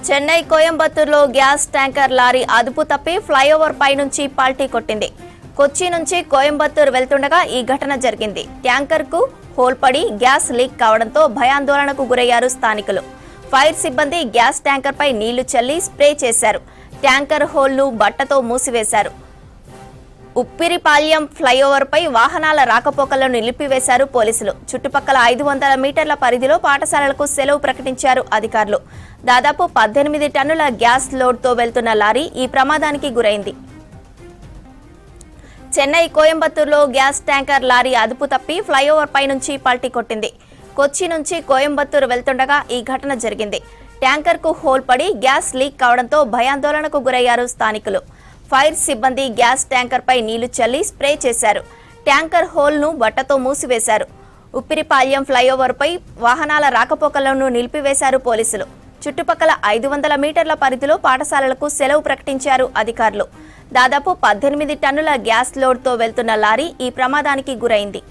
Chennai కోయంబత్తూరులో gas tanker lorry అదుపు తప్పి flyover పై నుంచి పల్టీ కొట్టింది. కొచ్చి నుంచి కోయంబత్తూరు వెళ్తుండగా ఈ ఘటన జరిగింది. ట్యాంకర్ కు హోల్ పడి గ్యాస్ లీక్ కావడంతో భయాందోళనకు గురయ్యారు స్థానికులు. ఫైర్ సిబ్బంది గ్యాస్ ట్యాంకర్ పై నీళ్లు చల్లి స్ప్రే చేశారు. ట్యాంకర్ హోల్ ను బట్టతో మూసివేశారు. ఉప్పిరిపాళ్యం ఫ్లైఓవర్ పై వాహనాల రాకపోకలను నిలిపివేశారు పోలీసులు. చుట్టుపక్కల 500 మీటర్ల పరిధిలో పాఠశాలలకు సెలవు ప్రకటించారు అధికారులు. దాదాపు 18 టన్నుల గ్యాస్ లోడ్ తో వెళ్తున్న లారీ ఈ ప్రమాదానికి గురైంది. చెన్నై కోయంబత్తూరులో గ్యాస్ ట్యాంకర్ లారీ అదుపు తప్పి ఫ్లైఓవర్ పై నుంచి పల్టీ కొట్టింది. కొచ్చి నుంచి కోయంబత్తూరు వెళ్తుండగా ఈ ఘటన జరిగింది. ట్యాంకర్ కు హోల్ పడి గ్యాస్ లీక్ కావడంతో భయాందోళనకు గురయ్యారు స్థానికులు. ఫైర్ సిబ్బంది గ్యాస్ ట్యాంకర్ పై నీళ్లు చల్లి స్ప్రే చేశారు. ట్యాంకర్ హోల్ ను బట్టతో మూసివేశారు. ఉప్పిరిపాళ్యం ఫ్లైఓవర్ పై వాహనాల రాకపోకలను నిలిపివేశారు పోలీసులు. చుట్టుపక్కల 500 మీటర్ల పరిధిలో పాఠశాలలకు సెలవు ప్రకటించారు అధికారులు. దాదాపు 18 టన్నుల గ్యాస్ లోడ్ తో వెళ్తున్న లారీ ఈ ప్రమాదానికి గురైంది.